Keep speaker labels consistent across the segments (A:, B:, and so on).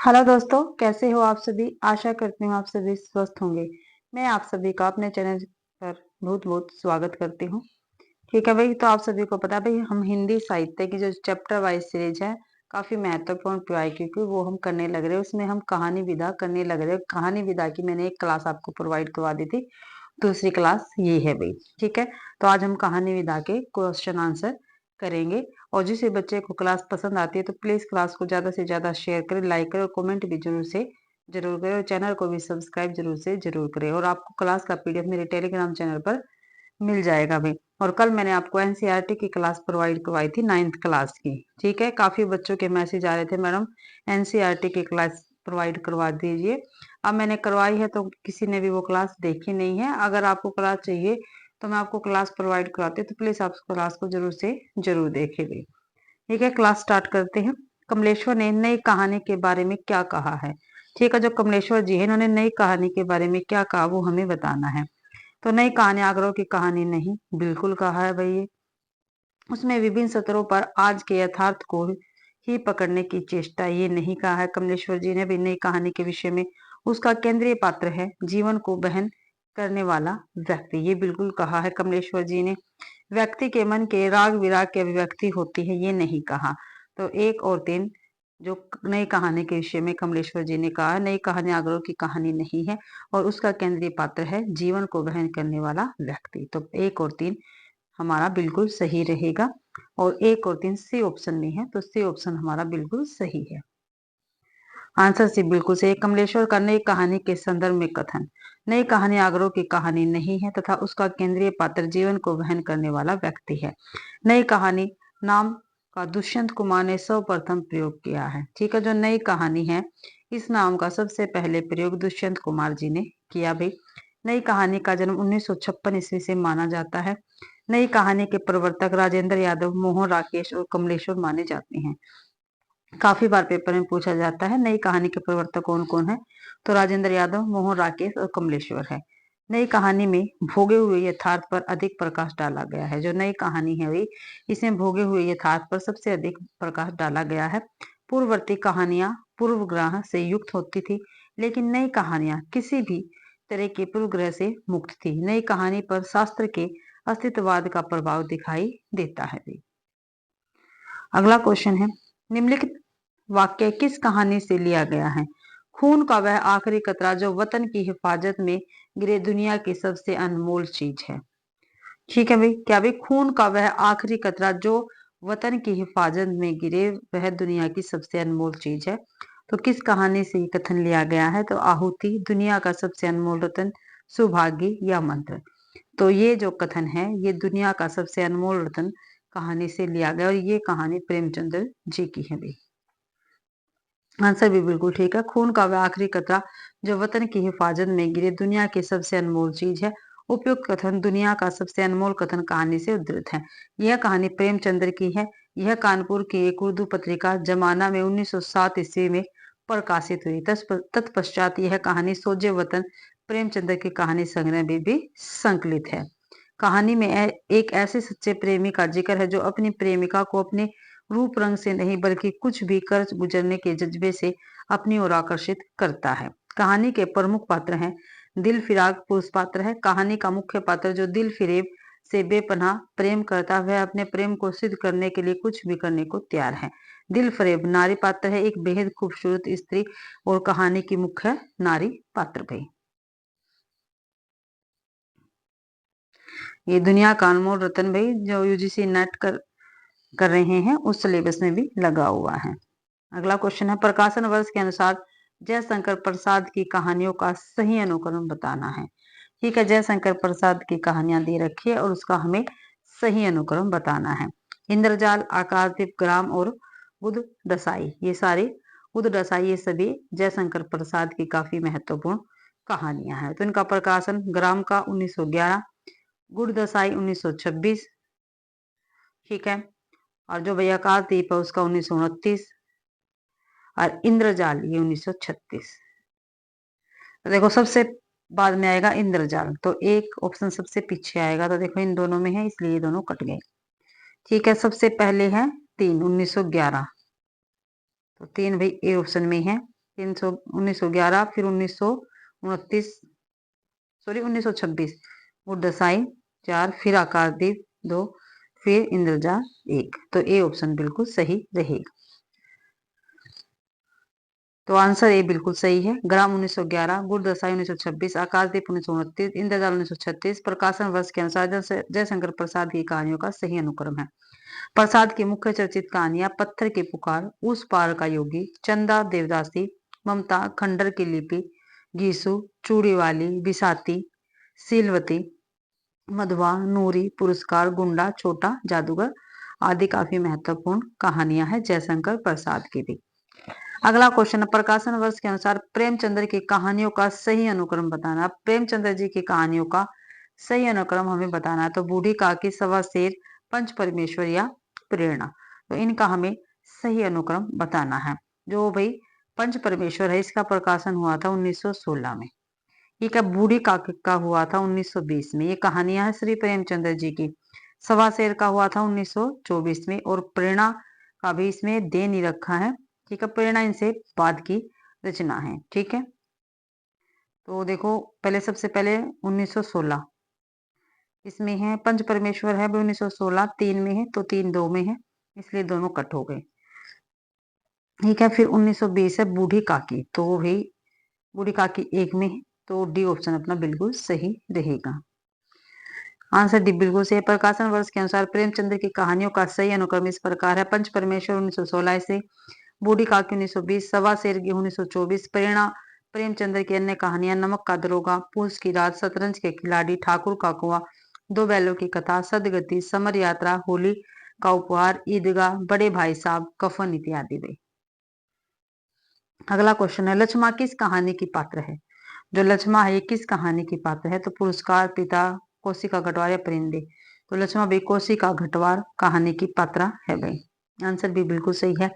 A: Hello दोस्तों, कैसे हो आप सभी। आशा करती हूँ आप सभी स्वस्थ होंगे। मैं आप सभी का अपने चैनल पर बहुत बहुत स्वागत करती हूँ। ठीक है भाई, तो आप सभी को पता है भाई, हम हिंदी साहित्य की जो चैप्टर वाइज सीरीज है काफी महत्वपूर्ण पाई, क्योंकि वो हम करने लग रहे हैं। उसमें हम कहानी विधा करने लग रहे हैं। कहानी विधा की मैंने एक क्लास आपको प्रोवाइड करवा दी थी, दूसरी क्लास ये है भाई। ठीक है, तो आज हम कहानी विधा के क्वेश्चन आंसर करेंगे। और जिस बच्चे को क्लास पसंद आती है तो प्लीज क्लास को ज्यादा से ज्यादा शेयर करें, लाइक करें और कमेंट भी जरूर से जरूर करें, और चैनल को भी सब्सक्राइब जरूर से जरूर करें। और आपको क्लास का पीडीएफ मेरे टेलीग्राम चैनल पर मिल जाएगा भाई। और कल मैंने आपको एनसीईआरटी की क्लास प्रोवाइड करवाई थी, 9th क्लास की। ठीक है, काफी बच्चों के मैसेज आ रहे थे, मैडम एनसीईआरटी की क्लास प्रोवाइड करवा दीजिए। अब मैंने करवाई है तो किसी ने भी वो क्लास देखी नहीं है। अगर आपको क्लास चाहिए तो मैं आपको क्लास प्रोवाइड कराती हूँ, तो प्लीज आप क्लास को जरूर से जरूर देखें भाई। ठीक है, क्लास स्टार्ट करते हैं। कमलेश्वर ने नई कहानी के बारे में क्या कहा है। ठीक है, जो कमलेश्वर जी है इन्होंने नई कहानी के बारे में क्या कहा वो हमें बताना है। तो नई कहानी आगरों की कहानी नहीं, बिल्कुल कहा है भाई ये। उसमें विभिन्न सत्रों पर आज के यथार्थ को ही पकड़ने की चेष्टा, ये नहीं कहा है कमलेश्वर जी ने भी। नई कहानी के विषय में उसका केंद्रीय पात्र है जीवन को बहन करने वाला व्यक्ति, ये बिल्कुल कहा है कमलेश्वर जी ने। व्यक्ति के मन के राग विराग की अभिव्यक्ति होती है, ये नहीं कहा। तो 1 और 3 जो नई कहानी के विषय में कमलेश्वर जी ने कहा, नई कहानी आगरों की कहानी नहीं है और उसका केंद्रीय पात्र है जीवन को बहन करने वाला व्यक्ति। तो 1 और 3 हमारा बिल्कुल सही रहेगा। और 1 और 3 सी ऑप्शन में है, तो सी ऑप्शन हमारा बिल्कुल सही है। आंसर सी बिल्कुल सही। कमलेश्वर का नई कहानी के संदर्भ में कथन, नई कहानी आगरों की कहानी नहीं है तथा उसका केंद्रीय पात्र जीवन को वहन करने वाला व्यक्ति है। नई कहानी नाम का दुष्यंत कुमार ने सर्वप्रथम प्रयोग किया है। ठीक है, जो नई कहानी है इस नाम का सबसे पहले प्रयोग दुष्यंत कुमार जी ने किया भाई। नई कहानी का जन्म 1956 ईस्वी से माना जाता है। नई कहानी के प्रवर्तक राजेंद्र यादव, मोहन राकेश और कमलेश्वर माने जाते हैं। काफी बार पेपर में पूछा जाता है नई कहानी के प्रवर्तक कौन कौन है, तो राजेंद्र यादव, मोहन राकेश और कमलेश्वर है। नई कहानी में भोगे हुए यथार्थ पर अधिक प्रकाश डाला गया है। जो नई कहानी है वही, इसमें भोगे हुए यथार्थ पर सबसे अधिक प्रकाश डाला गया है। पूर्ववर्ती कहानियां पूर्वग्रह से युक्त होती थी, लेकिन नई कहानियां किसी भी तरह के पूर्वग्रह से मुक्त थी। नई कहानी पर शास्त्र के अस्तित्ववाद का प्रभाव दिखाई देता है। अगला क्वेश्चन है, निम्नलिखित वाक्य किस कहानी से लिया गया है। खून का वह आखिरी कतरा जो वतन की हिफाजत में गिरे दुनिया की सबसे अनमोल चीज है। ठीक है भाई, क्या भाई, खून का वह आखिरी कतरा जो वतन की हिफाजत में गिरे वह दुनिया की सबसे अनमोल चीज है। तो किस कहानी से ये कथन लिया गया है, तो आहुति, दुनिया का सबसे अनमोल रतन, सौभाग्य या मंत्र। तो ये जो कथन है ये दुनिया का सबसे अनमोल रतन कहानी से लिया गया, और ये कहानी प्रेमचंद्र जी की है भाई। आंसर भी बिल्कुल ठीक है। खून का वह आखिरी कतरा जो वतन की हिफाजत में गिरे दुनिया की सबसे अनमोल चीज है। उपयुक्त कथन दुनिया का सबसे अनमोल कथन कहानी से उद्धृत है। यह कहानी प्रेमचंद्र की है। यह कानपुर की एक उर्दू पत्रिका जमाना में 1907 ईस्वी में प्रकाशित हुई। तत्पश्चात यह कहानी सोजे वतन प्रेमचंद्र की कहानी संग्रह में भी संकलित है। कहानी में एक ऐसे सच्चे प्रेमी का जिक्र है जो अपनी प्रेमिका को अपने रूप रंग से नहीं बल्कि कुछ भी कर गुजरने के जज्बे से अपनी ओर आकर्षित करता है। कहानी के प्रमुख पात्र हैं। दिल फिराक पुरुष पात्र है। कहानी का मुख्य पात्र जो दिल फिरेब से बेपनाह प्रेम करता है, वह अपने प्रेम को सिद्ध करने के लिए कुछ भी करने को तैयार है। दिल फरेब नारी पात्र है, एक बेहद खूबसूरत स्त्री और कहानी की मुख्य नारी पात्र भाई। ये दुनिया का अनमोल रतन भाई जो यूजीसी नेट कर रहे हैं उस सिलेबस में भी लगा हुआ है। अगला क्वेश्चन है, प्रकाशन वर्ष के अनुसार जयशंकर प्रसाद की कहानियों का सही अनुक्रम बताना है। ठीक है, जयशंकर प्रसाद की कहानियां दे रखी है और उसका हमें सही अनुक्रम बताना है। इंद्रजाल, आकाशदीप, ग्राम और बुध दसाई, ये सारी बुध दसाई ये सभी जयशंकर प्रसाद की काफी महत्वपूर्ण कहानियां हैं। तो इनका प्रकाशन ग्राम का 1911, गुड़ दसाई 1926। ठीक है, और जो भैया आकाशदीप है उसका 1929 और इंद्रजाल ये 1936। तो देखो सबसे बाद में आएगा इंद्रजाल, तो एक ऑप्शन सबसे पीछे आएगा। तो देखो इन दोनों में है इसलिए ये दोनों कट गए। ठीक है, सबसे पहले है 3 1911, तो 3 भाई ए ऑप्शन में है। 1911, फिर 1926 गुडदसाई 4, फिर आकाशदीप 2, फिर इंद्रजाल 1। तो ए ऑप्शन बिल्कुल सही रहेगा। तो आंसर ए बिल्कुल सही है। ग्राम 1911, गुरदसाई 1926, आकाशदीप 1929, इंद्रजाल 1936 प्रकाशन वर्ष के अनुसार जयशंकर प्रसाद की कहानियों का सही अनुक्रम है। प्रसाद की मुख्य चर्चित कहानियां पत्थर की पुकार, उस पार का योगी, चंदा देवदासी, ममता, खंडर की लिपि, गीसु, चूड़ी वाली, बिसाती, सीलवती, मधुआ, नूरी, पुरस्कार, गुंडा, छोटा जादूगर आदि काफी महत्वपूर्ण कहानियां हैं जयशंकर प्रसाद की भी। अगला क्वेश्चन है, प्रकाशन वर्ष के अनुसार प्रेमचंद्र की कहानियों का सही अनुक्रम बताना। प्रेमचंद्र जी की कहानियों का सही अनुक्रम हमें बताना है। तो बूढ़ी काकी, सवा शेर, पंच परमेश्वर या प्रेरणा। तो इनका हमें सही अनुक्रम बताना है। जो भाई पंच परमेश्वर है इसका प्रकाशन हुआ था 1916 में। ठीक है, बूढ़ी काकी का हुआ था 1920 में। ये कहानियां है श्री प्रेमचंद्र जी की। सवा शेर का हुआ था 1924 में, और प्रेरणा का भी इसमें दे नहीं रखा है। ठीक है, प्रेरणा इनसे बाद की रचना है। ठीक है, तो देखो पहले सबसे पहले 1916 इसमें है, पंच परमेश्वर है 1916 3 में है, तो 3 2 में है, इसलिए दोनों कट हो गए। ठीक है, फिर 1920 है बूढ़ी काकी, तो वो भी बूढ़ी काकी 1 में है, तो डी ऑप्शन अपना बिल्कुल सही रहेगा। आंसर डी बिल्कुल सही। प्रकाशन वर्ष के अनुसार प्रेमचंद्र की कहानियों का सही अनुक्रम इस प्रकार है। पंच परमेश्वर 1916 से, बूढ़ी काकी 1920, सवा शेरगी 1924, प्रेरणा प्रेमचंद्र की अन्य कहानियां, नमक का दरोगा, पूस की रात, शतरंज के खिलाड़ी, ठाकुर का कुआं, दो बैलों की कथा, सदगति, समर यात्रा, होली का उपहार, ईदगाह, बड़े भाई साहब, कफन इत्यादि वे। अगला क्वेश्चन है, लक्ष्मा किस कहानी की पात्र है। जो लक्ष्मा है ये किस कहानी की पात्र है। तो पुरस्कार, पिता, कोसी का घटवार या परिंदे। तो लक्ष्मा भी कोसी का घटवार कहानी की पात्रा है भाई। आंसर भी बिल्कुल सही है।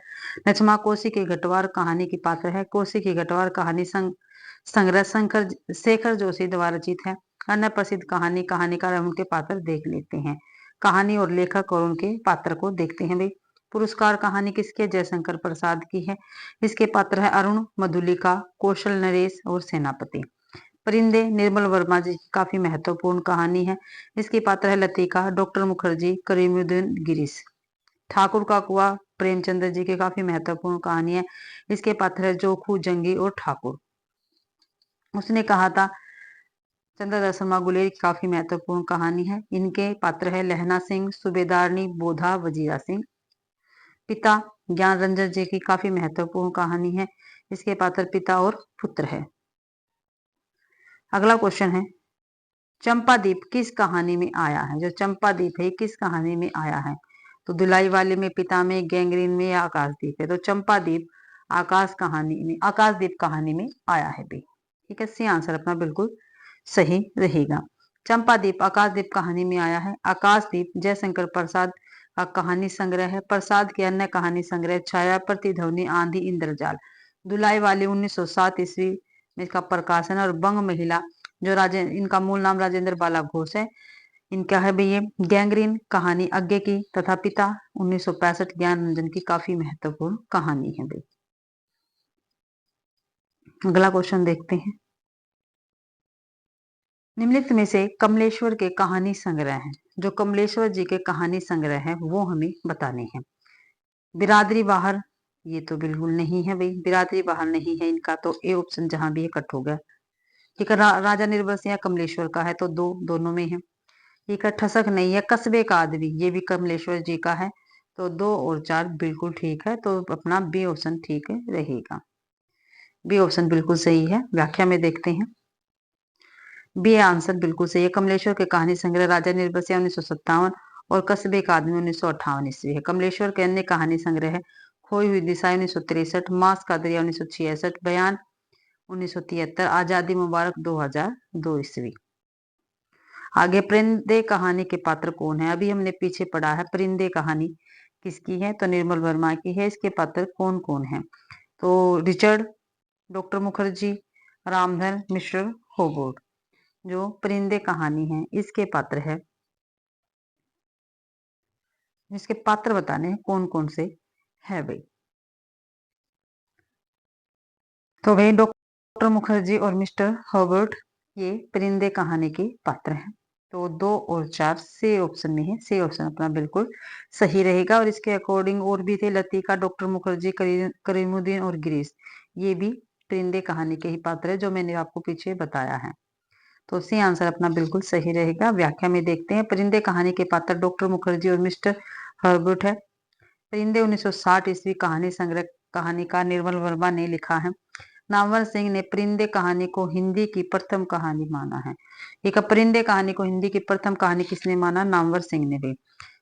A: लक्ष्मा कोसी के घटवार कहानी की पात्र है। कोसी की घटवार कहानी संग्रह शंकर शेखर जोशी द्वारा रचित है। अन्य प्रसिद्ध कहानीकार और उनके पात्र देख लेते हैं। कहानी और लेखक और उनके पात्र को देखते हैं भाई। पुरस्कार कहानी किसकी है। जयशंकर प्रसाद की है। इसके पात्र है अरुण, मधुलिका, कौशल नरेश और सेनापति। परिंदे निर्मल वर्मा जी की काफी महत्वपूर्ण कहानी है। इसके पात्र है लतिका, डॉक्टर मुखर्जी, करीमुद्दीन गिरीश। ठाकुर का कुआं प्रेमचंद्र जी की काफी महत्वपूर्ण कहानी है। इसके पात्र है जोखू, जंगी और ठाकुर। उसने कहा था चंद्रदास शर्मा गुलेर की काफी महत्वपूर्ण कहानी है। इनके पात्र है लहना सिंह, सूबेदारनी, बोधा, वजीरा सिंह। पिता ज्ञान रंजन जी की काफी महत्वपूर्ण कहानी है। इसके पात्र पिता और पुत्र है। अगला क्वेश्चन है, चंपादीप किस कहानी में आया है। जो चंपादीप है किस कहानी में आया है। तो धुलाई वाले में, पिता में, गैंग्रीन में या आकाशदीप है। तो चंपादीप आकाशदीप कहानी में आया है भी। ठीक है, सी आंसर अपना बिल्कुल सही रहेगा। चंपादीप आकाशदीप कहानी में आया है। आकाशदीप जयशंकर प्रसाद का कहानी संग्रह है। प्रसाद के अन्य कहानी संग्रह छाया, प्रतिध्वनि, आंधी, इंद्रजाल। धुलाई वाली 1907 ईस्वी में इसका प्रकाशन। और बंग महिला जो इनका मूल नाम राजेंद्र बाला घोष है, इनका है भैया गैंग्रीन कहानी अज्ञे की, तथा पिता 1965 ज्ञान रंजन की काफी महत्वपूर्ण कहानी है भाई। अगला क्वेश्चन देखते हैं, निम्नलिखित में से कमलेश्वर के कहानी संग्रह हैं। जो कमलेश्वर जी के कहानी संग्रह है वो हमें बताने हैं। बिरादरी बाहर, ये तो बिल्कुल नहीं है भाई, बिरादरी बाहर नहीं है इनका, तो ए ऑप्शन जहां भी है कट हो गया। ठीक है, राजा निर्बल सिंह कमलेश्वर का है, तो दोनों में है। ठीक है, ठसक नहीं है। कस्बे का आदमी, ये भी कमलेश्वर जी का है, तो 2 और 4 बिल्कुल ठीक है, तो अपना बी ऑप्शन ठीक है रहेगा। बी ऑप्शन बिल्कुल सही है। व्याख्या में देखते हैं, बी आंसर बिल्कुल सही है। कमलेश्वर के कहानी संग्रह राजा निर्बल सिंह 1957 और कस्बे का आदमी 1958 ईस्वी है। कमलेश्वर के अन्य कहानी संग्रह है खोई हुई दिशा 1963, मास का दरिया 1966, बयान 1973, आजादी मुबारक 2002 ईस्वी। आगे परिंदे कहानी के पात्र कौन है। अभी हमने पीछे पढ़ा है परिंदे कहानी किसकी है, तो निर्मल वर्मा की है। इसके पात्र कौन कौन है। तो रिचर्ड, डॉक्टर मुखर्जी, रामधन मिश्र, होबोर्ड। जो परिंदे कहानी है इसके पात्र है, इसके पात्र बताने हैं कौन कौन से है भाई। तो वही डॉक्टर मुखर्जी और मिस्टर हर्बर्ट ये परिंदे कहानी के पात्र हैं। तो 2 और 4 सी ऑप्शन में है, सी ऑप्शन अपना बिल्कुल सही रहेगा। और इसके अकॉर्डिंग और भी थे, लतिका, डॉक्टर मुखर्जी, करीमुद्दीन और गिरीश, ये भी परिंदे कहानी के ही पात्र है जो मैंने आपको पीछे बताया है। तो सी आंसर अपना बिल्कुल सही रहेगा। व्याख्या में देखते हैं, परिंदे कहानी के पात्र डॉक्टर मुखर्जी और मिस्टर हर्बर्ट है। परिंदे 1960 ईस्वी कहानी संग्रह कहानीकार निर्मल वर्मा ने लिखा है। नामवर सिंह ने परिंदे कहानी को हिंदी की प्रथम कहानी माना है। एक परिंदे कहानी को हिंदी की प्रथम कहानी किसने माना? नामवर सिंह ने भी।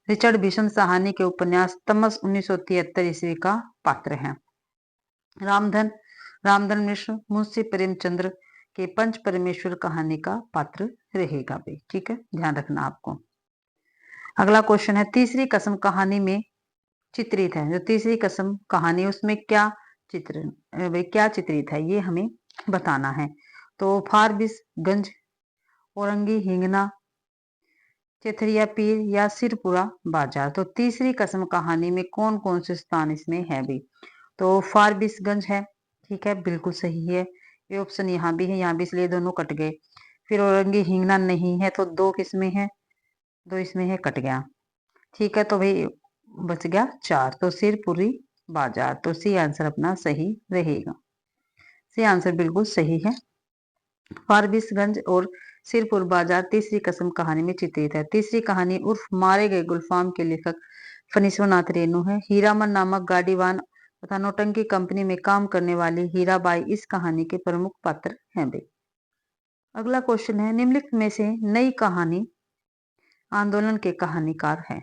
A: रिचर्ड भीषण साहनी के उपन्यास तमस 1973 ईस्वी का पात्र है। रामधन रामधन मिश्र मुंशी प्रेमचंद्र के पंच परमेश्वर कहानी का पात्र रहेगा भाई। ठीक है, ध्यान रखना आपको। अगला क्वेश्चन है, तीसरी कसम कहानी में चित्रित है, जो तीसरी कसम कहानी उसमें क्या क्या चित्रित है ये हमें बताना है। तो फारबिसगंज, औरंगी हिंगना, चेथरिया पीर या सिरपुरा बाजार। तो तीसरी कसम कहानी में कौन कौन से स्थान इसमें है भी? तो फारबिसगंज है, ठीक है, बिल्कुल सही है। ये ऑप्शन यहाँ भी है, यहाँ भी, इसलिए दोनों कट गए। फिर औरंगी हिंगना नहीं है, तो 2 किसमें है? 2 इसमें है, कट गया। ठीक है, तो भाई बच गया 4, तो सिरपुरी बाजार। तो सी आंसर अपना सही रहेगा। सी आंसर बिल्कुल सही है। फारबिसगंज और सिरपुर बाजार तीसरी कसम कहानी में चित्रित है। तीसरी कहानी उर्फ मारे गए गुलफाम के लेखक फणीश्वरनाथ रेणु है। हीरामन नामक गाड़ीवान तथा नौटंकी कंपनी में काम करने वाली हीराबाई इस कहानी के प्रमुख पात्र हैं भाई। अगला क्वेश्चन है, निम्नलिखित में से नई कहानी आंदोलन के कहानीकार है।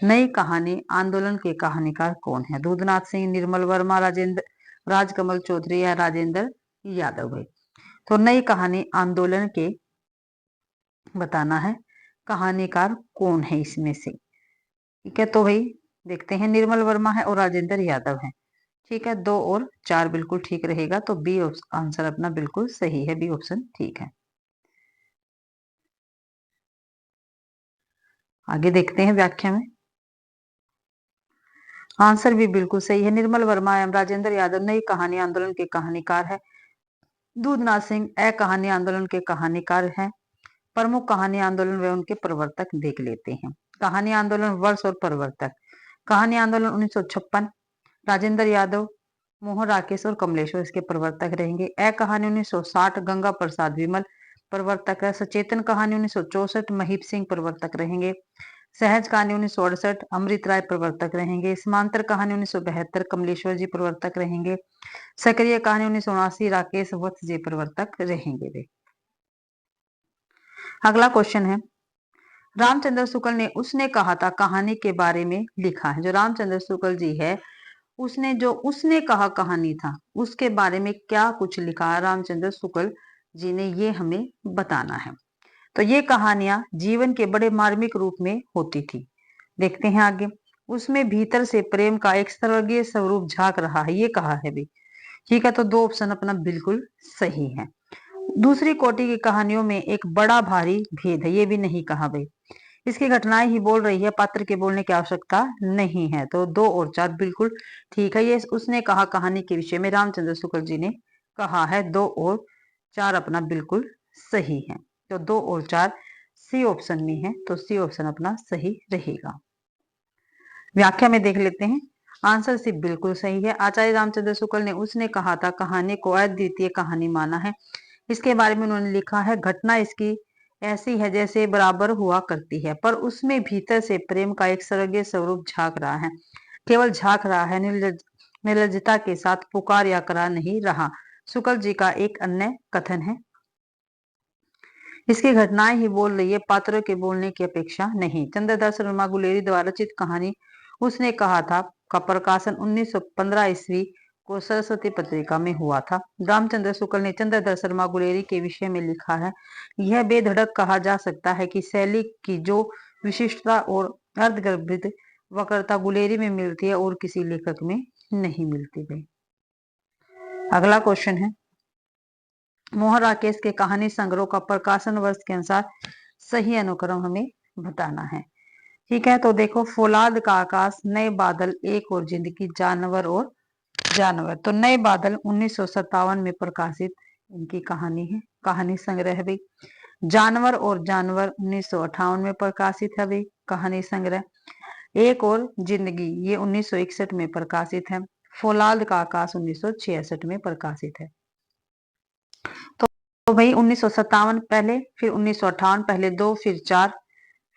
A: नई कहानी आंदोलन के कहानीकार कौन है? दूधनाथ सिंह, निर्मल वर्मा, राजेंद्र राजकमल चौधरी या राजेंद्र यादव भाई। तो नई कहानी आंदोलन के बताना है कहानीकार कौन है इसमें से। ठीक है, तो भाई देखते हैं, निर्मल वर्मा है और राजेंद्र यादव है। ठीक है, 2 और 4 बिल्कुल ठीक रहेगा। तो बी आंसर अपना बिल्कुल सही है, बी ऑप्शन ठीक है। आगे देखते हैं व्याख्या में। आंसर भी बिल्कुल सही है, निर्मल वर्मा एवं राजेंद्र यादव नई कहानी आंदोलन के कहानीकार है। दूधनाथ सिंह कहानी आंदोलन के कहानीकार हैं। प्रमुख कहानी आंदोलन व उनके प्रवर्तक देख लेते हैं। कहानी आंदोलन वर्ष और प्रवर्तक। कहानी आंदोलन 1956, राजेंद्र यादव, मोहन राकेश और कमलेश्वर इसके प्रवर्तक रहेंगे। कहानी 1960, गंगा प्रसाद विमल प्रवर्तक है। सचेतन कहानी 1964, महीप सिंह प्रवर्तक रहेंगे। सहज कहानी 1968, अमृत राय प्रवर्तक रहेंगे। समांतर कहानी 1972, कमलेश्वर जी प्रवर्तक रहेंगे। सक्रिय कहानी 1979, राकेश वत्स जी प्रवर्तक रहेंगे वे। अगला क्वेश्चन है, रामचंद्र शुक्ल ने उसने कहा था कहानी के बारे में लिखा है। जो रामचंद्र शुक्ल जी है, उसने जो उसने कहा कहानी था उसके बारे में क्या कुछ लिखा है रामचंद्र शुक्ल जी ने, ये हमें बताना है। तो ये कहानियां जीवन के बड़े मार्मिक रूप में होती थी। देखते हैं आगे। उसमें भीतर से प्रेम का एक स्वर्गीय स्वरूप झांक रहा है, ये कहा है भी। ठीक है, तो 2 ऑप्शन अपना बिल्कुल सही है। दूसरी कोटि की कहानियों में एक बड़ा भारी भेद है, ये भी नहीं कहा भाई। इसकी घटनाएं ही बोल रही है, पात्र के बोलने की आवश्यकता नहीं है। तो 2 और 4 बिल्कुल ठीक है। ये उसने कहा कहानी के विषय में रामचंद्र शुक्ल जी ने कहा है। 2 और 4 अपना बिल्कुल सही है। तो 2 और 4 सी ऑप्शन में है, तो सी ऑप्शन अपना सही रहेगा। व्याख्या में देख लेते हैं। आंसर सी बिल्कुल सही है। आचार्य रामचंद्र शुक्ल ने उसने कहा था कहानी को अद्वितीय कहानी माना है। इसके बारे में उन्होंने लिखा है, घटना इसकी ऐसी है जैसे बराबर हुआ करती है, पर उसमें भीतर से प्रेम का एक स्वर्गीय स्वरूप झांक रहा है। केवल झांक रहा है, निर्लजता के साथ पुकार या करा नहीं रहा। शुक्ल जी का एक अन्य कथन है, इसकी घटनाएं ही बोल रही है, पात्रों के बोलने की अपेक्षा नहीं। चंद्रदास शर्मा गुलेरी द्वारा रचित कहानी उसने कहा था का प्रकाशन 1915 ईस्वी को सरस्वती पत्रिका में हुआ था। रामचंद्र शुक्ल ने चंद्रदास शर्मा गुलेरी के विषय में लिखा है, यह बेधड़क कहा जा सकता है कि शैली की जो विशिष्टता और अर्धगर्भित वक्रता गुलेरी में मिलती है और किसी लेखक में नहीं मिलती है। अगला क्वेश्चन है, मोहन राकेश के कहानी संग्रह का प्रकाशन वर्ष के अनुसार सही अनुक्रम हमें बताना है। ठीक है, तो देखो, फौलाद का आकाश, नए बादल, एक और जिंदगी, जानवर और जानवर। तो नए बादल 1957 में प्रकाशित इनकी कहानी है, कहानी संग्रह है भाई। जानवर और जानवर 1958 में प्रकाशित है भाई, कहानी संग्रह। एक और जिंदगी ये 1961 में प्रकाशित है। फौलाद का आकाश 1966 में प्रकाशित है। तो भाई 1957 पहले, फिर 1958 पहले 2, फिर 4,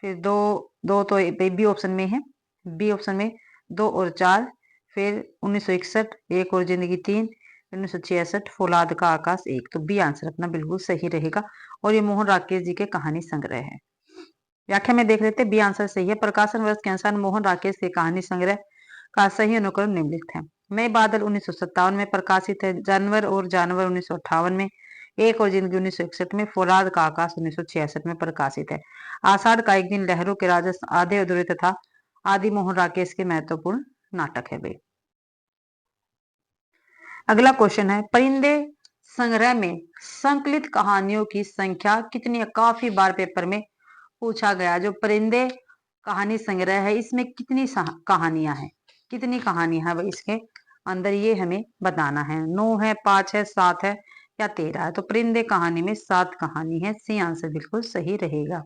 A: फिर 2 2 तो बी ऑप्शन में है, बी ऑप्शन में 2 और 4, फिर 1961 एक और जिंदगी 3, 1966 फौलाद का आकाश 1। तो बी आंसर अपना बिल्कुल सही रहेगा और ये मोहन राकेश जी के कहानी संग्रह है। व्याख्या में देख लेते, बी आंसर सही है। प्रकाशन वर्ष के अनुसार मोहन राकेश के कहानी संग्रह का सही अनुक्रम निम्नलिखित है। नए बादल 1957 में प्रकाशित है। जानवर और जानवर 1958 में, एक और जिंदगी 1961 में, फौलाद का आकाश 1966 में प्रकाशित है। आषाढ़ का एक दिन, लहरों के राजा, आधे अधूरे तथा आदि मोहन राकेश के महत्वपूर्ण नाटक है भाई। अगला क्वेश्चन है, परिंदे संग्रह में संकलित कहानियों की संख्या कितनी है? काफी बार पेपर में पूछा गया। जो परिंदे कहानी संग्रह है इसमें कितनी कहानियां हैं, कितनी कहानियां है भाई इसके अंदर, ये हमें बताना है। 9 है, 5 है, 7 है या 13 है? तो परिंदे कहानी में 7 कहानी है। सी आंसर बिल्कुल सही रहेगा।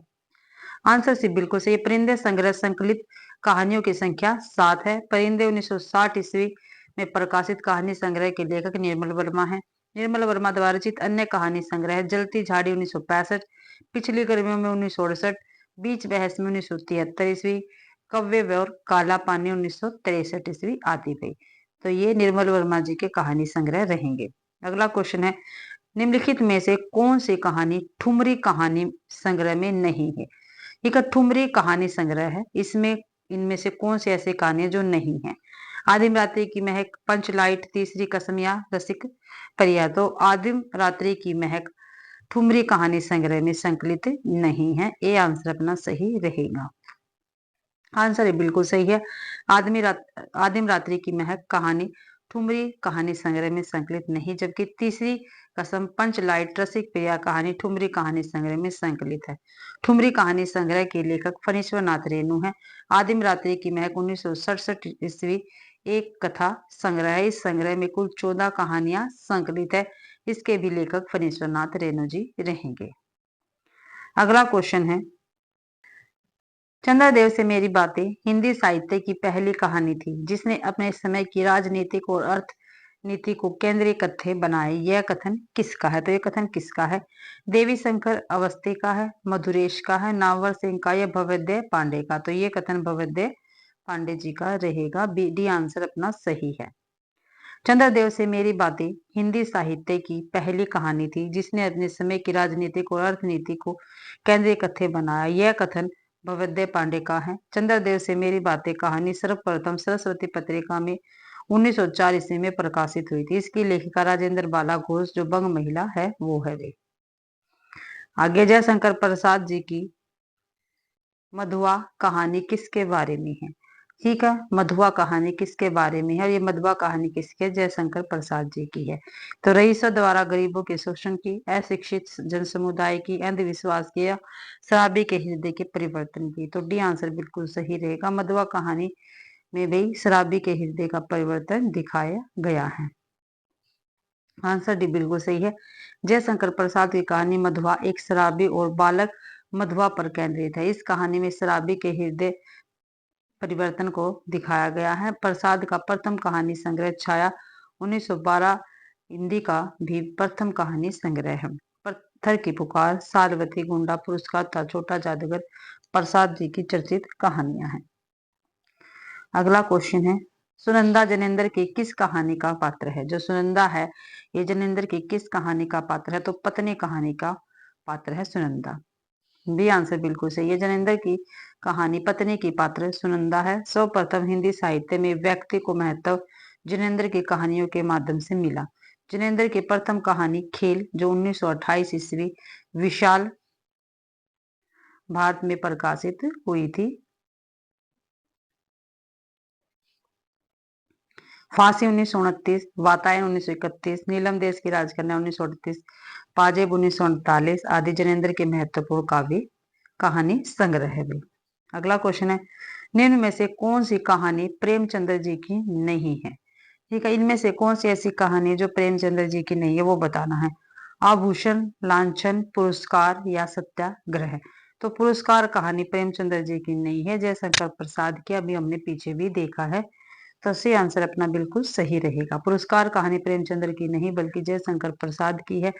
A: आंसर सी बिल्कुल सही। परिंदे संग्रह संकलित कहानियों की संख्या 7 है। परिंदे 1960 ईस्वी में प्रकाशित कहानी संग्रह के लेखक निर्मल वर्मा है। निर्मल वर्मा द्वारा रचित अन्य कहानी संग्रह जलती झाड़ी 1965, पिछली गर्मियों में 1968, बीच बहस में 1973 ईस्वी, कव्य और काला पानी 1963 ईस्वी आदि भाई। तो ये निर्मल वर्मा जी के कहानी संग्रह रहेंगे। अगला क्वेश्चन है, निम्नलिखित में से कौन सी कहानी ठुमरी कहानी संग्रह में नहीं है? एक ठुमरी कहानी संग्रह है, इसमें इनमें से कौन सी ऐसी कहानी जो नहीं है? आदिम रात्रि की महक, पंचलाइट, तीसरी कसम या रसिक परिया? तो आदिम रात्रि की महक ठुमरी कहानी संग्रह में संकलित नहीं है। ए आंसर अपना सही रहेगा। आंसर बिल्कुल सही है। आदिम रात्रि की महक कहानी ठुमरी कहानी संग्रह में संकलित नहीं, जबकि तीसरी कसम, पंचलाइट, रसिक प्रिया कहानी ठुमरी कहानी संग्रह में संकलित है। ठुमरी कहानी संग्रह के लेखक फणीश्वर नाथ रेणु है। आदिम रात्रि की महक 1967 ईस्वी एक कथा संग्रह है। इस संग्रह में कुल 14 कहानियां संकलित है। इसके भी लेखक फणीश्वर नाथ रेणु जी रहेंगे। अगला क्वेश्चन है, चंद्रदेव से मेरी बातें हिंदी साहित्य की पहली कहानी थी जिसने अपने समय की राजनीतिक और अर्थनीति को केंद्रीय कथ्य बनाए। यह कथन किसका है? तो यह कथन किसका है? देवी शंकर अवस्थी का है, मधुरेश का है, नावल सिंह का, या भवेद्य पांडे का? तो ये कथन भवेद्य पांडे जी का रहेगा। डी आंसर अपना सही है। चंद्रदेव से मेरी बातें हिंदी साहित्य की पहली कहानी थी जिसने अपने समय की राजनीतिक और अर्थनीति को केंद्रीय कथ्य बनाया। यह कथन भवेद्य पांडे का है। चंद्रदेव से मेरी बातें कहानी सर्वप्रथम सरस्वती पत्रिका में 1904 ईस्वी में प्रकाशित हुई थी। इसकी लेखिका राजेंद्र बाला घोष, जो बंग महिला है वो है वे। आगे, जयशंकर प्रसाद जी की मधुआ कहानी किसके बारे में है? ठीक है, मधुआ कहानी किसके बारे में है? और ये मधुआ कहानी किसकी है? जयशंकर प्रसाद जी की है। तो रईसों द्वारा गरीबों के शोषण की, अशिक्षित जन समुदाय की, अंधविश्वास की, या शराबी के हृदय के परिवर्तन की? तो डी आंसर बिल्कुल सही रहेगा। मधुआ कहानी में भी शराबी के हृदय का परिवर्तन दिखाया गया है। आंसर डी बिल्कुल सही है। जयशंकर प्रसाद की कहानी मधुआ एक शराबी और बालक मधुआ पर केंद्रित है। इस कहानी में शराबी के हृदय परिवर्तन को दिखाया गया है। प्रसाद का प्रथम कहानी संग्रह छाया 1912 हिंदी का भी प्रथम कहानी संग्रह है। पत्थर की पुकार, सारवती, गुंडा पुरस्कार तथा छोटा जादूगर प्रसाद जी की चर्चित कहानियां हैं। अगला क्वेश्चन है, सुनंदा जनेन्द्र की किस कहानी का पात्र है? जो सुनंदा है ये जनेन्द्र की किस कहानी का पात्र है? तो पत्नी कहानी का पात्र है सुनंदा। बी आंसर बिल्कुल सही है। जनेन्द्र की कहानी पत्नी की पात्र सुनंदा है। सर्वप्रथम हिंदी साहित्य में व्यक्ति को महत्व जनेन्द्र की कहानियों के माध्यम से मिला। जनेन्द्र की प्रथम कहानी खेल, जो 1928 ईस्वी विशाल भारत में प्रकाशित हुई थी। फांसी 1929, वातायन 1931, नीलम देश की राजकन्या 1938, पाजेब 1948 आदि जनेन्द्र के महत्वपूर्ण काव्य कहानी संग्रह है भी। अगला क्वेश्चन है, निम्न में से कौन सी कहानी प्रेमचंद्र जी की नहीं है? ठीक है, इनमें से कौन सी ऐसी कहानी है जो प्रेमचंद्र जी की नहीं है, वो बताना है। आभूषण, लांछन, पुरस्कार या सत्याग्रह। तो पुरस्कार कहानी प्रेमचंद्र जी की नहीं है, जयशंकर प्रसाद की, अभी हमने पीछे भी देखा है। तो सी आंसर अपना बिल्कुल सही रहेगा। पुरस्कार कहानी प्रेमचंद्र की नहीं बल्कि जयशंकर प्रसाद की है।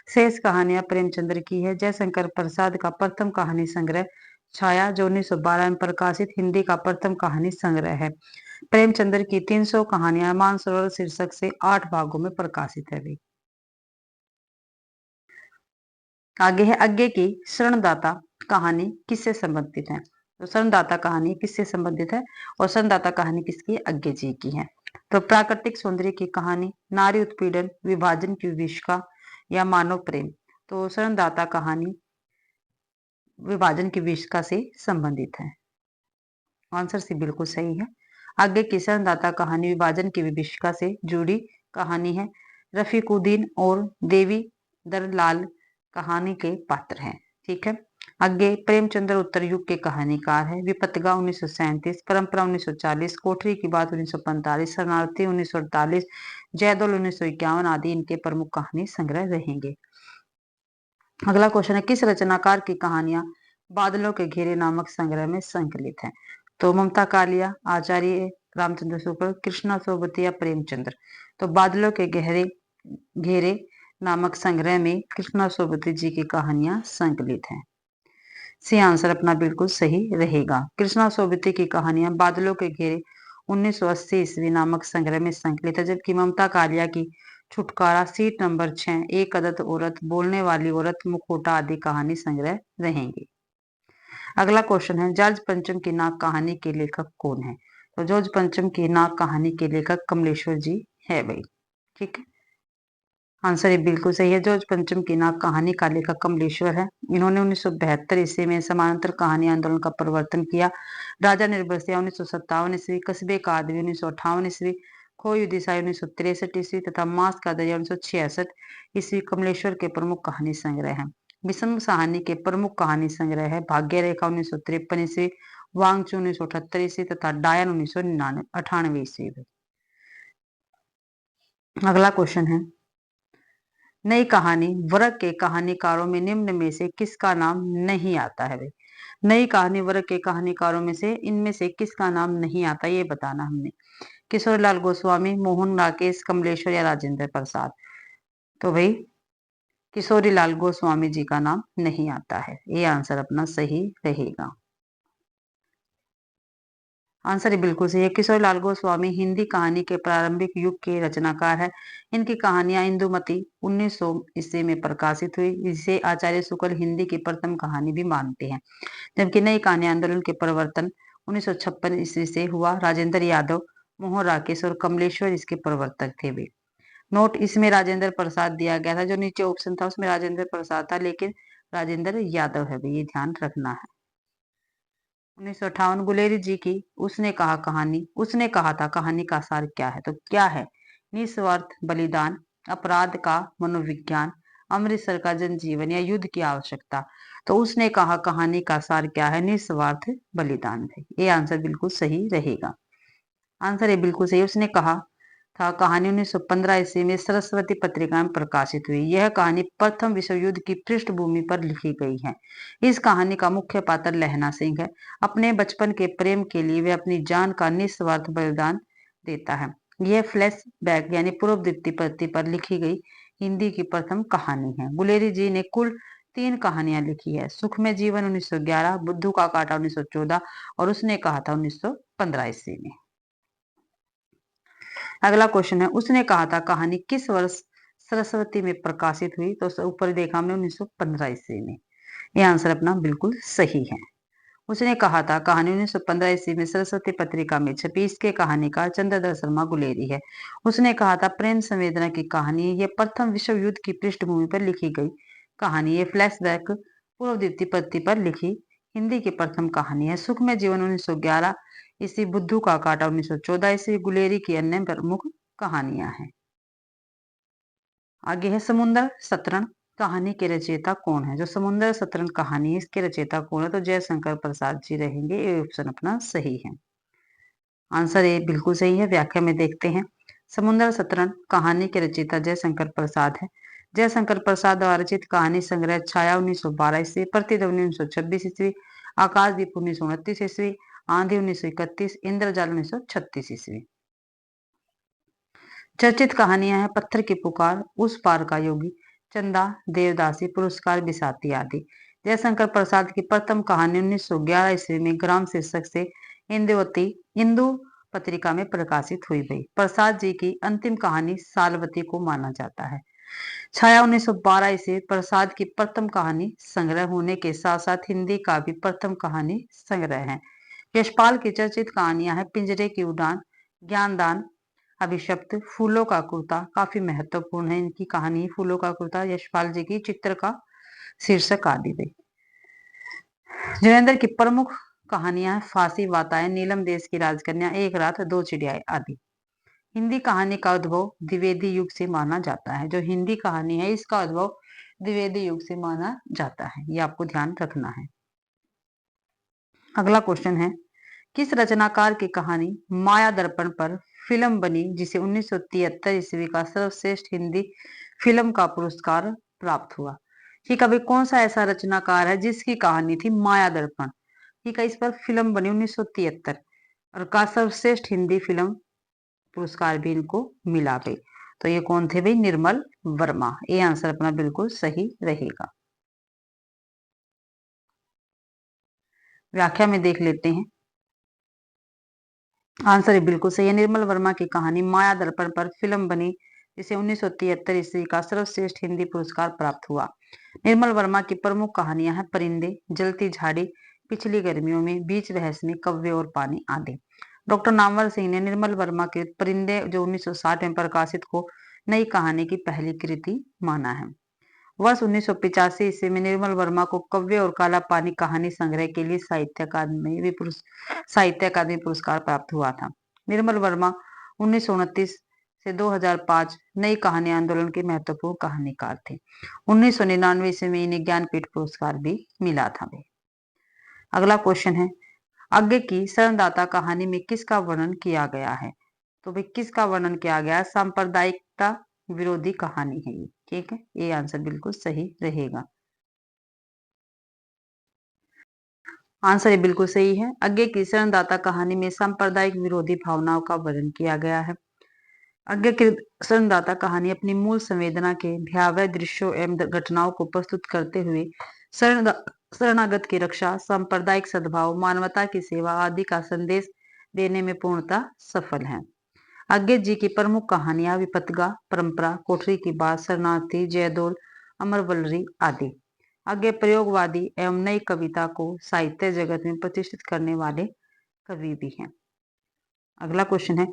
A: शेष कहानियां प्रेमचंद्र की है। जयशंकर प्रसाद का प्रथम कहानी संग्रह छाया जो 1912 में प्रकाशित हिंदी का प्रथम कहानी संग्रह है। प्रेमचंद्र की 300 कहानियां मानसरोवर शीर्षक से 8 भागों में प्रकाशित है। भाई आगे है, आज्ञे की शरणदाता कहानी किससे संबंधित है। तो शरणदाता कहानी किससे संबंधित है और शरणदाता कहानी किसकी है, आज्ञे जी की है। तो प्राकृतिक सौंदर्य की कहानी, नारी उत्पीड़न, विभाजन की विभीषिका या मानव प्रेम। तो शरणदाता कहानी विभाजन की विभीषिका से संबंधित है। आंसर सी बिल्कुल सही है। आगे की शरणदाता कहानी विभाजन की विभीषिका से जुड़ी कहानी है। रफीकुद्दीन और देवी दरलाल कहानी के पात्र हैं। ठीक है, आगे प्रेमचंद्र उत्तर युग के कहानीकार है। विपत्तिगा 1937, परंपरा 1940, कोठरी की बात 1945, शरणार्थी 1948, जयदौल 1951 आदि इनके प्रमुख कहानी संग्रह रहेंगे। अगला क्वेश्चन है, किस रचनाकार की कहानियां बादलों के घेरे नामक संग्रह में संकलित हैं। तो ममता कालिया, आचार्य रामचंद्र शुक्ल, कृष्णा सोबती या प्रेमचंद्र। तो बादलों के गहरे घेरे नामक संग्रह में कृष्णा सोबती जी की कहानियां संकलित हैं। सी आंसर अपना बिल्कुल सही रहेगा। कृष्णा सोबती की कहानियां बादलों के घेरे 1980 ईस्वी नामक संग्रह में संकलित है, जबकि ममता कालिया की छुटकारा, सीट नंबर 6, एक अदत औरत, बोलने वाली औरत, मुखौटा आदि कहानी संग्रह रहेंगे। अगला क्वेश्चन है, जॉर्ज पंचम की नाक कहानी के लेखक कौन है। तो जॉर्ज पंचम की नाक कहानी के लेखक कमलेश्वर जी है। भाई ठीक है, आंसर ये बिल्कुल सही है। जॉर्ज पंचम की नाक कहानी का लेखक कमलेश्वर है। इन्होंने 1972 ईस्वी में समानांतर कहानी आंदोलन का प्रवर्तन किया। राजा निर्बसिया 1957 ईस्वी, कस्बे का आदमी 1958 ईस्वी, खोई दिशाई 1963 ईस्वी तथा मांस का दरिया 1966 ईस्वी कमलेश्वर के प्रमुख कहानी संग्रह है। विषम सहानी के प्रमुख कहानी संग्रह है भाग्य रेखा 1953 ईस्वी, वांगचू 1978 ईस्वी तथा डायन 1998 ईस्वी। अगला क्वेश्चन है, नई कहानी वर्ग के कहानीकारों में निम्न में से किसका नाम नहीं आता है। भाई नई कहानी वर्ग के कहानीकारों में से इनमें से किसका नाम नहीं आता, ये बताना हमने। किशोरीलाल गोस्वामी, मोहन राकेश, कमलेश्वर या राजेंद्र प्रसाद। तो भाई किशोरीलाल गोस्वामी जी का नाम नहीं आता है, ये आंसर अपना सही रहेगा। आंसर ही बिल्कुल सही है। किशोरीलाल गोस्वामी हिंदी कहानी के प्रारंभिक युग के रचनाकार है। इनकी कहानियां इंदुमती 1900 ईस्वी में प्रकाशित हुई, जिसे आचार्य शुक्ल हिंदी की प्रथम कहानी भी मानते हैं। जबकि नई कहानी आंदोलन के प्रवर्तन 1956 ईस्वी से हुआ। राजेंद्र यादव, मोहन राकेश और कमलेश्वर इसके प्रवर्तक थे। भी नोट, इसमें राजेंद्र प्रसाद दिया गया था, जो नीचे ऑप्शन था उसमें राजेंद्र प्रसाद था, लेकिन राजेंद्र यादव है। भी ये ध्यान रखना है। 1958 गुलेरी जी की उसने कहा था कहानी का सार क्या है। तो क्या है, निस्वार्थ बलिदान, अपराध का मनोविज्ञान, अमृतसर का जनजीवन या युद्ध की आवश्यकता। तो उसने कहा कहानी का सार क्या है, निस्वार्थ बलिदान है। ये आंसर बिल्कुल सही रहेगा। आंसर है बिल्कुल सही। उसने कहा था कहानी 1915 ईस्वी में सरस्वती पत्रिका में प्रकाशित हुई। यह कहानी प्रथम विश्व युद्ध की पृष्ठभूमि पर लिखी गई है। इस कहानी का मुख्य पात्र लहना सिंह है। अपने बचपन के प्रेम के लिए वह अपनी जान का निस्वार्थ बलिदान देता है। यह फ्लैशबैक यानी पूर्व द्वितीय पत्ती पर लिखी गई हिंदी की प्रथम कहानी है। गुलेरी जी ने कुल 3 कहानियां लिखी है। सुख में जीवन 1911, बुद्धू का कांटा 1914 और उसने कहा था 1915 ईस्वी में। अगला क्वेश्चन है, उसने कहा था कहानी किस वर्ष सरस्वती में प्रकाशित हुई। तो ऊपर देखा हमने 1915 ईस्वी में। यह आंसर अपना बिल्कुल सही है। उसने कहा था कहानी 1915 ईस्वी में सरस्वती पत्रिका में छपी। इसके कहानीकार चंद्रधर शर्मा गुलेरी है। उसने कहा था प्रेम संवेदना की कहानी, यह प्रथम विश्व युद्ध की पृष्ठभूमि पर लिखी गई कहानी, ये फ्लैशबैक पूर्व द्वितीय पत्ती पर लिखी हिंदी की प्रथम कहानी है। सुख में जीवन 1911 ईस्वी, बुद्धू का कांटा 1914 ईस्वी गुलेरी की अन्य प्रमुख कहानियां हैं। आगे है समुद्र सतरण कहानी के रचयिता कौन है। जो समुद्र सतरण कहानी है इसके रचयिता कौन है। तो जयशंकर प्रसाद जी रहेंगे। ये ऑप्शन अपना सही है। आंसर ए बिल्कुल सही है। व्याख्या में देखते हैं, समुद्र सतरंग कहानी के रचयिता जयशंकर प्रसाद है। जयशंकर प्रसाद द्वारा रचित कहानी संग्रह छाया 1912 ईस्वी, प्रतिध्वनि 1926 ईस्वी, आकाशदीप 1929 ईस्वी, आंधी 1931, इंद्रजाल 1936 ईस्वी। चर्चित कहानियां हैं पत्थर की पुकार, उस पार का योगी, चंदा, देवदासी, पुरस्कार, बिसाती आदि। जयशंकर प्रसाद की प्रथम कहानी 1911 ईस्वी में ग्राम शीर्षक से इंदु पत्रिका में प्रकाशित हुई गई। प्रसाद जी की अंतिम कहानी सालवती को माना जाता है। छाया 1912 ईस्वी प्रसाद की प्रथम कहानी संग्रह होने के साथ साथ हिंदी का भी प्रथम कहानी संग्रह है। यशपाल की चर्चित कहानियां हैं पिंजरे की उड़ान, ज्ञानदान, अभिशप्त, फूलों का कुर्ता, काफी महत्वपूर्ण है इनकी कहानी फूलों का कुर्ता, यशपाल जी की चित्र का शीर्षक आदि भी। जोगिंदर की प्रमुख कहानियां हैं फांसी, वातायन, नीलम देश की राजकन्या, एक रात दो चिड़ियाएं आदि। हिंदी कहानी का उद्भव द्विवेदी युग से माना जाता है। जो हिंदी कहानी है इसका उद्भव द्विवेदी युग से माना जाता है, ये आपको ध्यान रखना है। अगला क्वेश्चन है, किस रचनाकार की कहानी माया दर्पण पर फिल्म बनी जिसे 1973 ईस्वी का सर्वश्रेष्ठ हिंदी फिल्म का पुरस्कार प्राप्त हुआ? ठीक है भाई, कौन सा ऐसा रचनाकार है जिसकी कहानी थी माया दर्पण? ठीक है, इस पर फिल्म बनी 1973 और का सर्वश्रेष्ठ हिंदी फिल्म पुरस्कार भी इनको मिला भाई। तो ये कौन थे भाई? निर्मल वर्मा। ये आंसर अपना बिल्कुल सही रहेगा। व्याख्या में देख लेते हैं। आंसर बिल्कुल सही है। निर्मल वर्मा की कहानी माया दर्पण पर फिल्म बनी जिसे 1973 ईस्वी का सर्वश्रेष्ठ हिंदी पुरस्कार प्राप्त हुआ। निर्मल वर्मा की प्रमुख कहानियां हैं परिंदे, जलती झाड़ी, पिछली गर्मियों में, बीच बहस में, कव्वे और पानी आदि। डॉक्टर नामवर सिंह ने निर्मल वर्मा के परिंदे जो 1960 में प्रकाशित को नई कहानी की पहली कृति माना है। वर्ष 1985 ईस्वी में निर्मल वर्मा को कव्वे और काला पानी कहानी संग्रह के लिए साहित्य अकादमी पुरस्कार प्राप्त हुआ था। निर्मल वर्मा 1929 से 2005 नई कहानी आंदोलन के महत्वपूर्ण कहानीकार थे। 1999 ईस्वी में इन्हें ज्ञानपीठ पुरस्कार भी मिला था। अगला क्वेश्चन है, आगे की शरणदाता कहानी में किसका वर्णन किया गया है? तो भाई किसका वर्णन किया गया है? सांप्रदायिकता विरोधी कहानी है ये। ठीक है, ये आंसर बिल्कुल सही रहेगा। आंसर ये बिल्कुल सही है। आगे की शरणदाता कहानी में सांप्रदायिक विरोधी भावनाओं का वर्णन किया गया है। आगे की शरणदाता कहानी अपनी मूल संवेदना के भयावह दृश्यों एवं घटनाओं को प्रस्तुत करते हुए शरणागत की रक्षा, सांप्रदायिक सद्भाव, मानवता की सेवा आदि का संदेश देने में पूर्णतः सफल है। अज्ञे जी की प्रमुख कहानियां विपतगा, परंपरा, कोठरी की बात, शरणार्थी, जयदोल, अमरवल्लरी आदि। आगे प्रयोगवादी एवं नई कविता को साहित्य जगत में प्रतिष्ठित करने वाले कवि भी हैं। अगला क्वेश्चन है,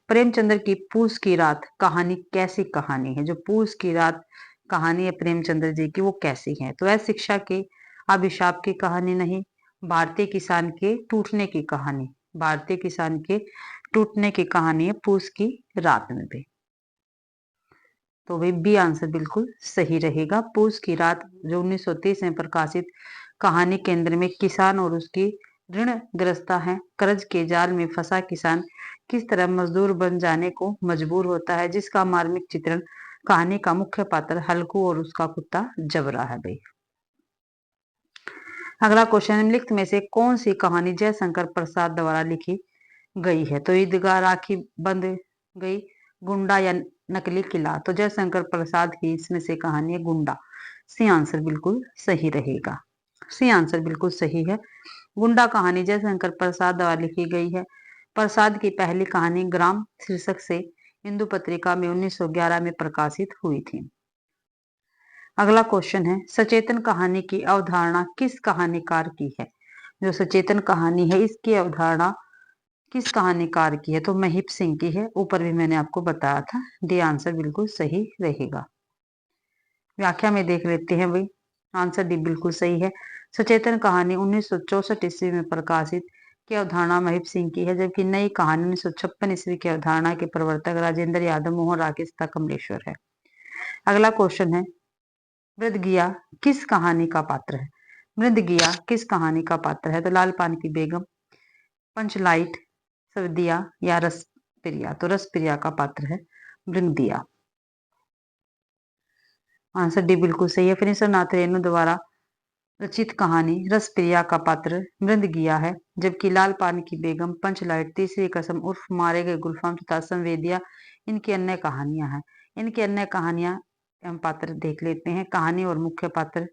A: प्रेमचंद्र की पूस की रात कहानी कैसी कहानी है? जो पूस की रात कहानी है प्रेमचंद्र जी की वो कैसी है? तो वह शिक्षा के अभिशाप की कहानी नहीं, भारतीय किसान के टूटने की कहानी, भारतीय किसान के टूटने की कहानी है पूस की रात में भी। तो भाई बी आंसर बिल्कुल सही रहेगा। पूस की रात जो 1930 में प्रकाशित कहानी केंद्र में किसान और उसकी ऋणग्रस्ता है। कर्ज के जाल में फंसा किसान किस तरह मजदूर बन जाने को मजबूर होता है, जिसका मार्मिक चित्रण कहानी का मुख्य पात्र हल्कू और उसका कुत्ता जबरा है भाई। अगला क्वेश्चन, निम्नलिखित में से कौन सी कहानी जयशंकर प्रसाद द्वारा लिखी गई है? तो ईदगाह राखी बंद गई, गुंडा या नकली किला? तो जयशंकर प्रसाद की इसमें से कहानी है गुंडा। सी आंसर बिल्कुल सही रहेगा। सी आंसर बिल्कुल सही है। गुंडा कहानी जयशंकर प्रसाद द्वारा लिखी गई है। प्रसाद की पहली कहानी ग्राम शीर्षक से हिंदू पत्रिका में 1911 में प्रकाशित हुई थी। अगला क्वेश्चन है, सचेतन कहानी की अवधारणा किस कहानीकार की है? जो सचेतन कहानी है इसकी अवधारणा किस कहानीकार की है? तो महिप सिंह की है। ऊपर भी मैंने आपको बताया था। डी आंसर बिल्कुल सही रहेगा। व्याख्या में देख लेते हैं भाई। आंसर डी बिल्कुल सही है। सचेतन कहानी 1964 ईस्वी में प्रकाशित की अवधारणा महिप सिंह की है, जबकि नई कहानी 1956 ईस्वी की अवधारणा के प्रवर्तक राजेंद्र यादव, मोहन राकेश तथा कमलेश्वर है। अगला क्वेश्चन है, मृदगिया किस कहानी का पात्र है? मृदगिया किस कहानी का पात्र है? तो लाल पान की बेगम, पंचलाइट, सवदिया या प्रिया, तो रस प्रिया का पात्र है मृंगदिया। आंसर डी बिल्कुल सही है। फणीश्वरनाथ रेणु द्वारा रचित कहानी रस प्रिया का पात्र मृंगदिया है, जबकि लाल पान की बेगम, पंचलाइट, तीसरी कसम उर्फ मारे गए गुलफाम तथा संवेदिया इनकी अन्य कहानियां हैं। इनकी अन्य कहानियां एवं पात्र देख लेते हैं। कहानी और मुख्य पात्र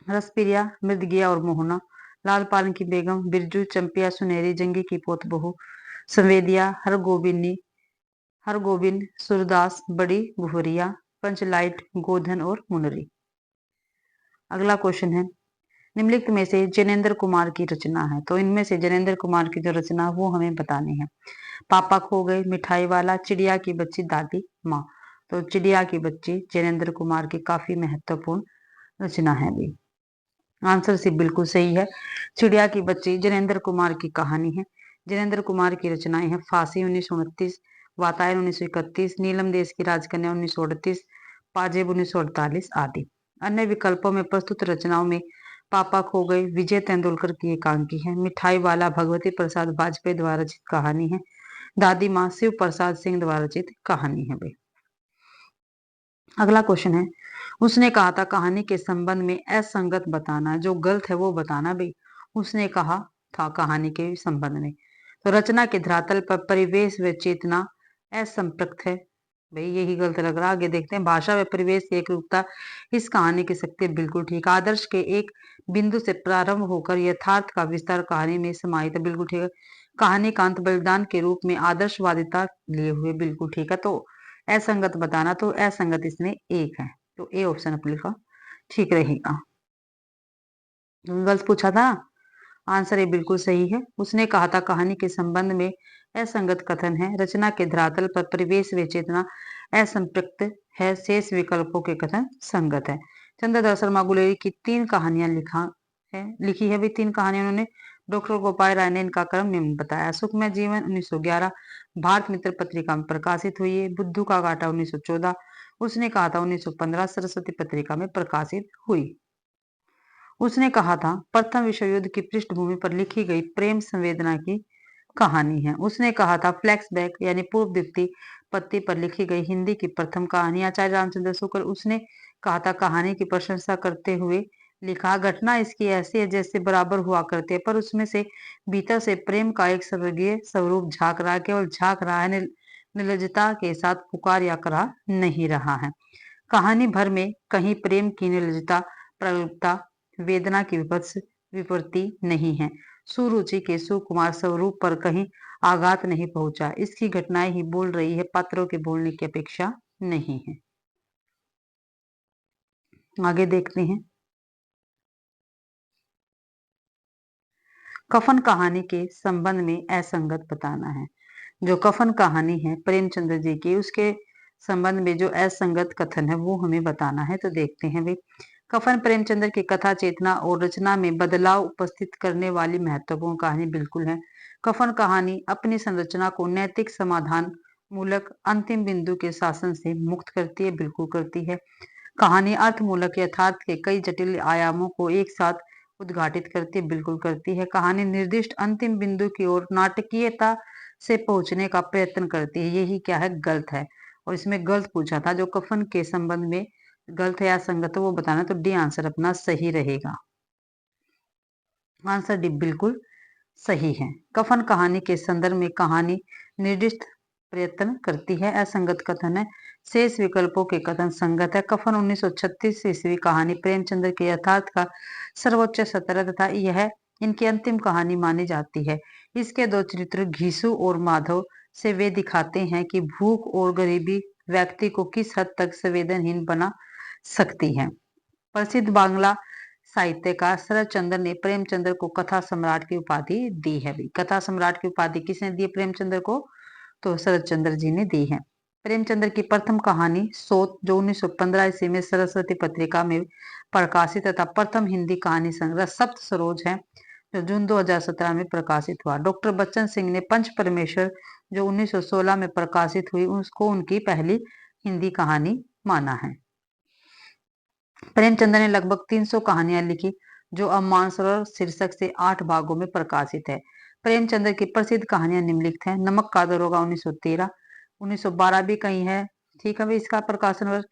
A: रसप्रिया, मृदगिया और मोहना, लाल पान की बेगम, बिरजू, चंपिया, सुनहरी, जंगी की पोत बहू, संवेदिया, हरगोबिन, सूरदास, बड़ी बुहरिया, पंचलाइट, गोधन और मुनरी। अगला क्वेश्चन है, निम्नलिखित में से जैनेन्द्र कुमार की रचना है, तो इनमें से जैनेन्द्र कुमार की जो रचना वो हमें बतानी है। पापा खो गए, मिठाई वाला, चिड़िया की बच्ची, दादी माँ। तो चिड़िया की बच्ची जैनेन्द्र कुमार की काफी महत्वपूर्ण रचना है भी। आंसर सी बिल्कुल सही है। चिड़िया की बच्ची जैनेन्द्र कुमार की कहानी है। जैनेन्द्र कुमार की रचनाएं हैं फांसी 1929, वातायन 1931, नीलम देश की राजकन्या 1938, पाजेब 1948 आदि। अन्य विकल्पों में प्रस्तुत रचनाओं में पापा खो गए विजय तेंदुलकर की एकांकी है, मिठाई वाला भगवती प्रसाद वाजपेयी द्वारा रचित कहानी है, दादी माँ शिव प्रसाद सिंह द्वारा रचित कहानी है भाई। अगला क्वेश्चन है, उसने कहा था कहानी के संबंध में असंगत बताना, जो गलत है वो बताना भाई। उसने कहा था कहानी के संबंध में, तो रचना के धरातल पर परिवेश व चेतना असंपृक्त है भाई, यही गलत लग रहा। आगे देखते हैं, भाषा व परिवेश की एकरूपता इस कहानी की शक्ति है, बिल्कुल ठीक। आदर्श के एक बिंदु से प्रारंभ होकर यथार्थ का विस्तार कहानी में समाहित है, बिल्कुल ठीक है। कहानी का अंत बलिदान के रूप में आदर्शवादिता लिए हुए, बिल्कुल ठीक है। तो असंगत बताना, तो असंगत इसमें एक है, तो ए ऑप्शन अपने का ठीक रहेगा। गलत पूछा था, आंसर ए बिल्कुल सही है। उसने कहा था कहानी के संबंध में असंगत कथन है, रचना के धरातल पर परिवेश व चेतना असंपृक्त है, शेष विकल्पों के कथन संगत है। चंद्रधर शर्मा गुलेरी की 3 कहानियां लिखी है भी 3 कहानियां उन्होंने। डॉक्टर गोपाल राय ने इनका क्रम निम्न बताया, सुखमय जीवन 1911 भारत मित्र पत्रिका में प्रकाशित हुई है, बुद्धू का कांटा 1914, उसने कहा था 1915 सरस्वती पत्रिका में प्रकाशित हुई। उसने कहा था प्रथम विश्व युद्ध की पृष्ठभूमि पर लिखी गई प्रेम संवेदना की कहानी है। उसने कहा था फ्लैशबैक यानी पूर्व द्वितीय पत्ती पर लिखी गई हिंदी की प्रथम कहानी। आचार्य रामचंद्र शुक्ल, उसने कहा था कहानी की प्रशंसा करते हुए लिखा, घटना इसकी ऐसी है जैसे बराबर हुआ करती है, पर उसमें से भीतर से प्रेम का एक स्वर्गीय स्वरूप झांक रहा है, केवल झांक रहा है, निर्लजता के साथ पुकार या करा नहीं रहा है। कहानी भर में कहीं प्रेम की निर्लजता, प्रगल्भता, वेदना की विपत्ति नहीं है। सुरुचि के सुकुमार स्वरूप पर कहीं आघात नहीं पहुंचा। इसकी घटनाएं ही बोल रही है, पात्रों के बोलने की अपेक्षा नहीं है। आगे देखते हैं, कफन कहानी के संबंध में असंगत बताना है। जो कफन कहानी है प्रेमचंद्र जी की, उसके संबंध में जो असंगत कथन है वो हमें बताना है। तो देखते हैं भाई, कफन प्रेमचंद्र की कथा चेतना और रचना में बदलाव उपस्थित करने वाली महत्वपूर्ण कहानी, बिल्कुल है। कफन कहानी अपनी संरचना को नैतिक समाधान मूलक अंतिम बिंदु के शासन से मुक्त करती है, बिल्कुल करती है। कहानी अर्थमूलक यथार्थ के कई जटिल आयामों को एक साथ उद्घाटित करती है, बिल्कुल करती है। कहानी निर्दिष्ट अंतिम बिंदु की ओर नाटकीयता से पहुंचने का प्रयत्न करती है, यही क्या है, गलत है। और इसमें गलत पूछा था, जो कफन के संबंध में गलत है या संगत है वो बताना, तो डी आंसर अपना सही रहेगा। आंसर डी बिल्कुल सही है। कफन कहानी के संदर्भ में कहानी निर्दिष्ट प्रयत्न करती है, असंगत कथन है। शेष विकल्पों के कथन संगत है। कफन 1936 ईस्वी कहानी प्रेमचंद्र के यथार्थ का सर्वोच्च सत्र तथा यह इनकी अंतिम कहानी मानी जाती है। इसके 2 चरित्र घीसू और माधव से वे दिखाते हैं कि भूख और गरीबी व्यक्ति को किस हद तक संवेदनहीन बना सकती है। प्रसिद्ध बांग्ला साहित्यकार शरद चंद्र ने प्रेमचंद्र को कथा सम्राट की उपाधि दी है। कथा सम्राट की उपाधि किसने दी प्रेमचंद्र को, तो शरद चंद्र जी ने दी है। प्रेमचंद्र की प्रथम कहानी सोत, जो 1915 ईस्वी में सरस्वती पत्रिका में प्रकाशित तथा प्रथम हिंदी कहानी संग्रह सप्त सरोज है, जो जून 2017 में प्रकाशित हुआ। डॉक्टर बच्चन सिंह ने पंच परमेश्वर, जो 1916 में प्रकाशित हुई, उसको उनकी पहली हिंदी कहानी माना है। प्रेमचंद ने लगभग 300 कहानियां लिखी, जो अब मानसरोवर शीर्षक से 8 भागों में प्रकाशित है। प्रेमचंद्र की प्रसिद्ध कहानियां निम्नलिखित हैं। नमक का दरोगा 1913, 1912 भी कहीं है। ठीक है भाई। इसका प्रकाशन वर्ष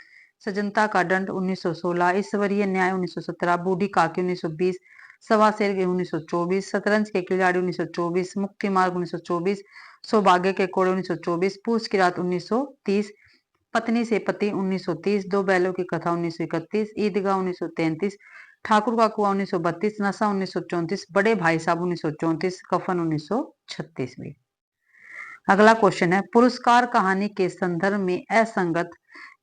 A: सजनता का दंड 1916, ईश्वरीय न्याय 1917, बूढ़ी काकी 1920, सवा शेर गेहूं 1924, शतरंज के खिलाड़ी 1924, मुक्ति मार्ग 1924, सौभाग्य के कोड़े 1924, पूछ की रात 1930, पत्नी से पति 1930, दो बैलों की कथा 1931, ईदगाह 1933, ठाकुर का कुआं 1932, नशा 1934, बड़े भाई साहब 1934, कफन 1936 में। अगला क्वेश्चन है, पुरस्कार कहानी के संदर्भ में असंगत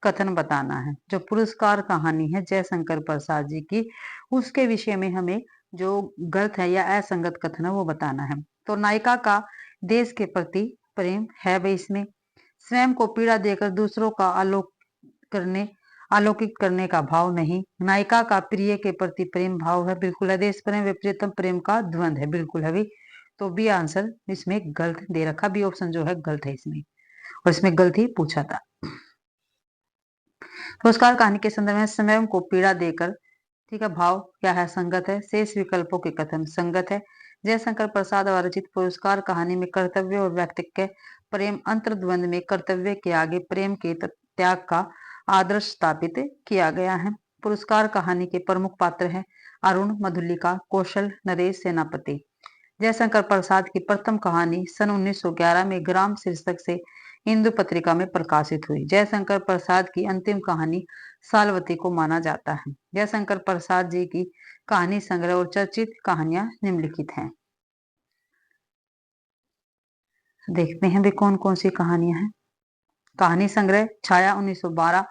A: कथन बताना है। जो पुरस्कार कहानी है जयशंकर प्रसाद जी की, उसके विषय में हमें जो गलत है या असंगत कथन है वो बताना है। तो नायिका का देश के प्रति प्रेम है भाई इसमें। स्वयं को पीड़ा देकर दूसरों का अलौकिक करने का भाव नहीं। नायिका का प्रिय के प्रति प्रेम भाव है, बिल्कुल है। देश प्रेम विपरीतम प्रेम का द्वंद है, बिल्कुल है भी। तो बी आंसर इसमें गलत दे रखा, बी ऑप्शन जो है गलत है इसमें, और इसमें गलत ही पूछा था। पुरस्कार कहानी के संदर्भ में स्वयं को पीड़ा देकर, ठीक है, भाव क्या है, संगत है। शेष विकल्पों के कथन संगत है। जयशंकर प्रसाद द्वारा रचित पुरस्कार कहानी में कर्तव्य और व्यक्तित्व प्रेम अंतर्द्वंद में कर्तव्य के आगे प्रेम के त्याग का आदर्श स्थापित किया गया है। पुरस्कार कहानी के प्रमुख पात्र हैं अरुण, मधुलिका, कौशल, नरेश, सेनापति। जयशंकर प्रसाद की प्रथम कहानी सन 1911 में ग्राम शीर्षक से हिंदू पत्रिका में प्रकाशित हुई। जयशंकर प्रसाद की अंतिम कहानी सालवती को माना जाता है। जयशंकर प्रसाद जी की कहानी संग्रह और चर्चित कहानियां निम्नलिखित हैं। देखते हैं भी कौन कौन सी कहानियां हैं। कहानी संग्रह छाया 1912,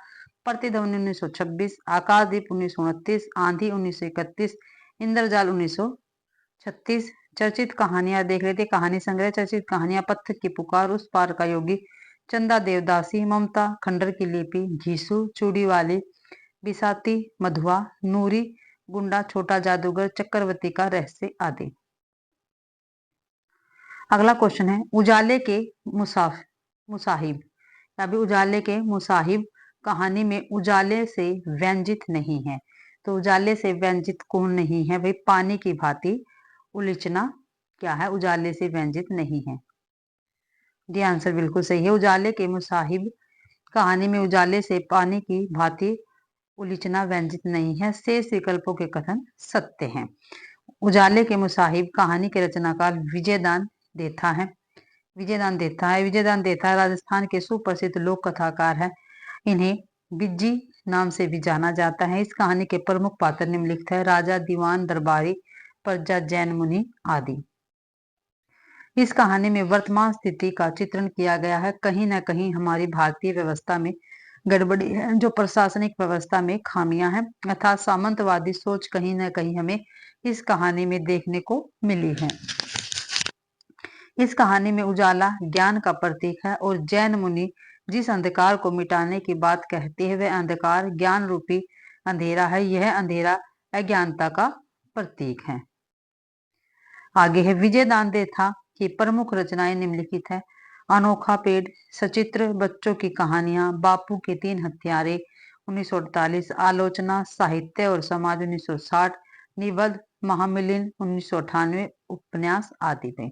A: प्रतिध्वनि 1926, आकाशदीप 1929, आंधी 1931, इंद्रजाल 1936। चर्चित कहानियां देख लेते। कहानी संग्रह चर्चित कहानियां पत्थर की पुकार, उस पार का योगी, चंदा देवदासी, ममता, खंडर की लिपि, घीसू, चूड़ी वाली, बिसाती, मधुआ, नूरी, गुंडा, छोटा जादूगर, चक्रवर्ती का रहस्य आदि। अगला क्वेश्चन है, उजाले के मुसाहिब अभी उजाले के मुसाहिब कहानी में उजाले से व्यंजित नहीं है। तो उजाले से व्यंजित कौन नहीं है भाई, पानी की भांति उलिचना क्या है, उजाले से व्यंजित नहीं है। ये आंसर बिल्कुल सही है। उजाले के मुसाहिब कहानी में उजाले से पानी की भांति उलिचना व्यंजित नहीं है। शेष विकल्पों के कथन सत्य हैं। उजाले के मुसाहिब कहानी के रचनाकार विजयदान देथा है। विजयदान देथा राजस्थान के सुप्रसिद्ध लोक कथाकार है। इन्हें बिज्जी नाम से भी जाना जाता है। इस कहानी के प्रमुख पात्र निम्नलिखित है, राजा, दीवान, दरबारी, प्रजा, जैन मुनि आदि। इस कहानी में वर्तमान स्थिति का चित्रण किया गया है। कहीं ना कहीं हमारी भारतीय व्यवस्था में गड़बड़ी है, जो प्रशासनिक व्यवस्था में खामियां हैं, अर्थात सामंतवादी सोच कहीं ना कहीं हमें इस कहानी में देखने को मिली है। इस कहानी में उजाला ज्ञान का प्रतीक है और जैन मुनि जिस अंधकार को मिटाने की बात कहते हैं वह अंधकार ज्ञान रूपी अंधेरा है। यह अंधेरा अज्ञानता का प्रतीक है। आगे है, विजयदान देथा की प्रमुख रचनाएं निम्नलिखित है। अनोखा पेड़, सचित्र बच्चों की कहानियां, बापू के 3 हत्यारे 1948, आलोचना साहित्य और समाज 1960, निबंध महामिलिन 1998, उपन्यास आदि में।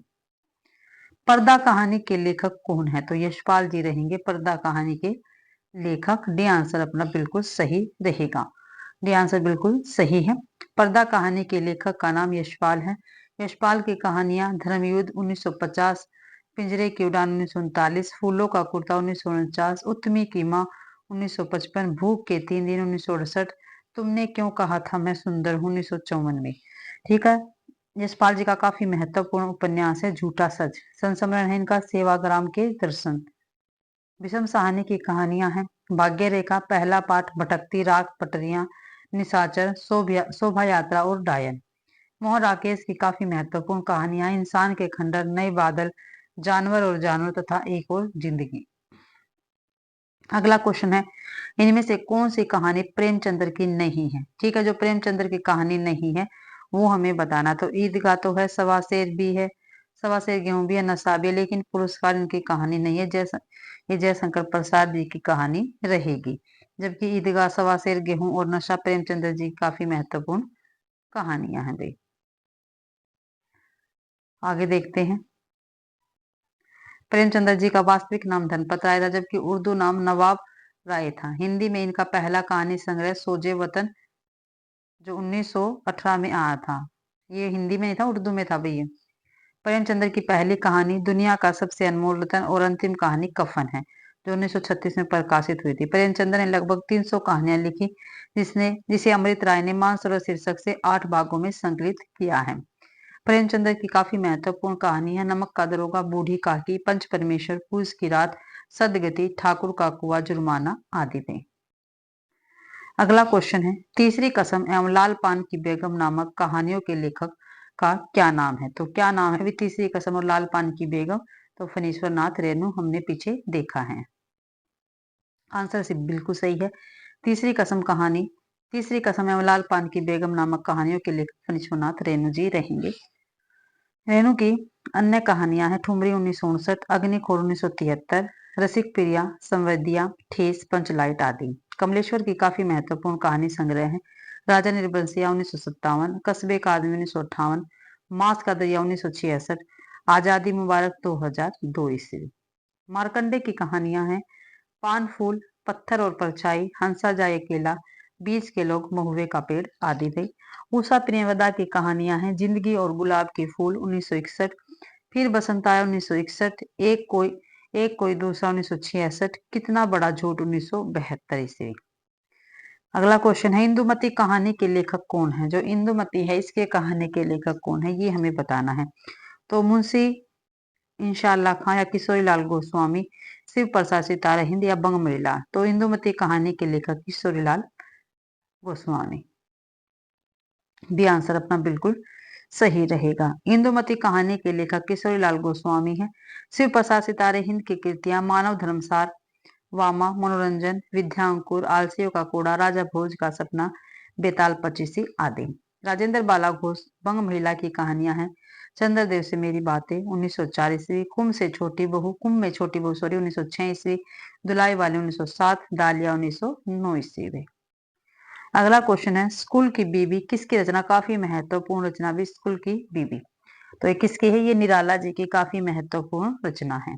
A: पर्दा कहानी के लेखक कौन है? तो यशपाल जी रहेंगे पर्दा कहानी के लेखक। डी आंसर अपना बिल्कुल सही रहेगा। डी आंसर बिल्कुल सही है। पर्दा कहानी के लेखक का नाम यशपाल है। यशपाल की कहानियां धर्मयुद्ध 1950, पिंजरे की उड़ान 1939, फूलों का कुर्ता 1949, उत्तमी की मां 1955, भूख के 3 दिन 1968, तुमने क्यों कहा था मैं सुंदर हूं 1954 में। ठीक है। यशपाल जी का काफी महत्वपूर्ण उपन्यास है झूठा सच। संस्मरण है इनका सेवाग्राम के दर्शन। विषम साहनी की कहानियां हैं भाग्य रेखा, पहला पाठ, भटकती राख, पटरियां, निशाचर, शोभा यात्रा और डायन। मोहन राकेश की काफी महत्वपूर्ण कहानियां, इंसान के खंडर, नए बादल, जानवर और जानवर तथा एक और जिंदगी। अगला क्वेश्चन है, इनमें से कौन सी कहानी प्रेमचंद्र की नहीं है? ठीक है, जो प्रेमचंद्र की कहानी नहीं है वो हमें बताना। तो ईदगाह तो है, सवा शेर भी है, सवा शेर गेहूं भी है, नशा भी है, लेकिन पुरस्कार इनकी कहानी नहीं है। ये जयशंकर प्रसाद जी की कहानी रहेगी। जबकि ईदगाह, सवा शेर गेहूं और नशा प्रेमचंद्र जी की काफी महत्वपूर्ण कहानियां हैं भाई। आगे देखते हैं। प्रेमचंद्र जी का वास्तविक नाम धनपत राय था, जबकि उर्दू नाम नवाब राय था। हिंदी में इनका पहला कहानी संग्रह सोजे वतन जो 1918 में आया था। ये हिंदी में नहीं था, उर्दू में था भैया। प्रेमचंद्र की पहली कहानी दुनिया का सबसे अनमोल रतन और अंतिम कहानी कफन है, जो 1936 में प्रकाशित हुई थी। प्रेमचंद्र ने लगभग 300 कहानियां लिखी, जिसे अमृत राय ने मानसरोवर शीर्षक से 8 भागों में संकलित किया है। प्रेमचंद्र की काफी महत्वपूर्ण कहानी है नमक का दरोगा, बूढ़ी काकी, पंच परमेश्वर, पूस की रात, सदगति, ठाकुर का कुआ, जुर्माना आदि थे। अगला क्वेश्चन है, तीसरी कसम एवं लाल पान की बेगम नामक कहानियों के लेखक का क्या नाम है? तो क्या नाम है भी तीसरी कसम और लाल पान की बेगम? तो फणीश्वर नाथ रेणु हमने पीछे देखा है। आंसर से बिल्कुल सही है। तीसरी कसम एवं लाल पान की बेगम नामक कहानियों के लेखक फणीश्वर नाथ रेणु जी रहेंगे। रेणु की अन्य कहानियां हैं ठुमरी 1959, अग्निखोर 1973, रसिक प्रिया, संवेदिया, ठेस, पंचलाइट आदि। कमलेश्वर की काफी महत्वपूर्ण कहानी संग्रह है राजा निर्बंसिया 1957, कस्बे का आदमी 1958, मांस का दरिया 1966, आजादी मुबारक 2002 ईस्वी। मार्कंडे की कहानियां हैं पान फूल, पत्थर और परछाई, हंसा जाए अकेला, बीच के लोग, महुए का पेड़ आदि थे। उषा प्रियवदा की कहानियां हैं जिंदगी और गुलाब के फूल 1961, फिर बसंत आया 1961, एक कोई दूसरा 1966, कितना बड़ा झूठ 1972 ईस्वी। अगला क्वेश्चन है, इंदुमती कहानी के लेखक कौन है? जो इंदुमती है इसके कहानी के लेखक कौन है ये हमें बताना है। तो मुंशी इंशाअल्लाह खां या किशोरी लाल गोस्वामी, शिव प्रसाद सितारा हिंद या बंगमरीला। तो इंदुमती कहानी के लेखक किशोरी लाल गोस्वामी भी आंसर अपना बिल्कुल सही रहेगा। इंदुमती कहानी के लेखक किशोरी लाल गोस्वामी है। शिव प्रसाद सितारे हिंद की कृतियां मानव धर्मसार, वामा, मनोरंजन, विद्यांकुर, आलसियों का कोड़ा, राजा भोज का सपना, बेताल पचीसी आदि। राजेंद्र बाला घोष बंग महिला की कहानियां हैं चंद्रदेव से मेरी बातें 1904 ईस्वी, कुंभ में छोटी बहू सॉरी 1906 ईस्वी, दुलाई वाले 1907, डालिया 1909 ईस्वी। अगला क्वेश्चन है, स्कूल की बीबी किसकी रचना? काफी महत्वपूर्ण रचना भी स्कूल की बीबी। तो ये किसकी है? ये निराला जी की काफी महत्वपूर्ण रचना है।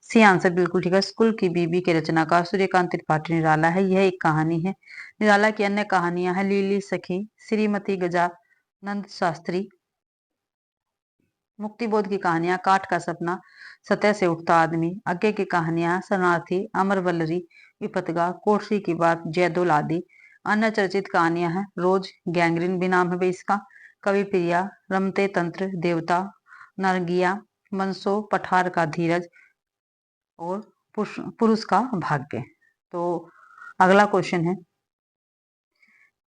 A: सी आंसर बिल्कुल ठीक है। स्कूल की बीबी के रचनाकार सूर्यकांत त्रिपाठी निराला है। यह एक कहानी है। निराला की अन्य कहानियां हैं लीली सखी, श्रीमती गजानंद शास्त्री, मुक्तिबोध की कहानियां, काठ का सपना, सतह से उठता आदमी, अज्ञे की कहानियां, शरणार्थी, अमर वल्लरी, विपतगा, कोठरी की बात, जयदोल आदि। अन्य चर्चित कहानियां हैं रोज, गैंग्रीन भी नाम है भाई इसका, कवि प्रिया, रमते तंत्र, देवता, नरगिया, मनसो, पठार का धीरज और पुरुष का भाग्य। तो अगला क्वेश्चन है,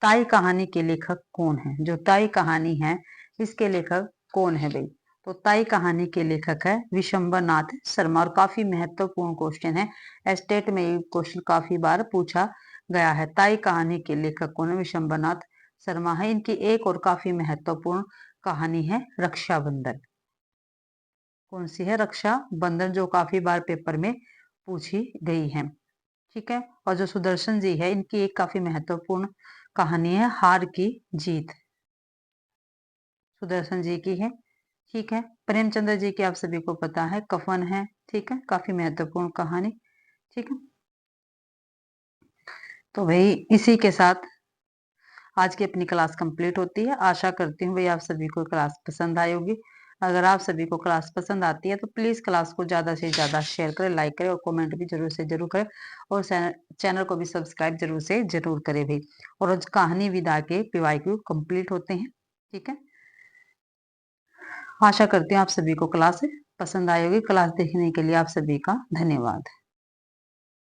A: ताई कहानी के लेखक कौन है? जो ताई कहानी है इसके लेखक कौन है भाई? तो ताई कहानी के लेखक है विशंबर नाथ शर्मा। और काफी महत्वपूर्ण क्वेश्चन है, स्टेट में ये क्वेश्चन काफी बार पूछा गया है। ताई कहानी के लेखक कौन है? विशंबर नाथ शर्मा है। इनकी एक और काफी महत्वपूर्ण कहानी है रक्षाबंधन। कौन सी है? रक्षाबंधन, जो काफी बार पेपर में पूछी गई है। ठीक है। और जो सुदर्शन जी है इनकी एक काफी महत्वपूर्ण कहानी है हार की जीत, सुदर्शन जी की है। ठीक है। प्रेमचंद्र जी की आप सभी को पता है कफन है। ठीक है, काफी महत्वपूर्ण कहानी। ठीक है, तो भाई इसी के साथ आज की अपनी क्लास कंप्लीट होती है। आशा करती हूँ भाई आप सभी को क्लास पसंद आई होगी। अगर आप सभी को क्लास पसंद आती है तो प्लीज क्लास को ज्यादा से ज्यादा शेयर करें, लाइक करें और कमेंट भी जरूर से जरूर करें। और चैनल को भी सब्सक्राइब जरूर से जरूर करें भाई। और आज कहानी विदा के PYQ कंप्लीट होते हैं। ठीक है, आशा करती हूँ आप सभी को क्लास पसंद आई होगी। क्लास देखने के लिए आप सभी का धन्यवाद।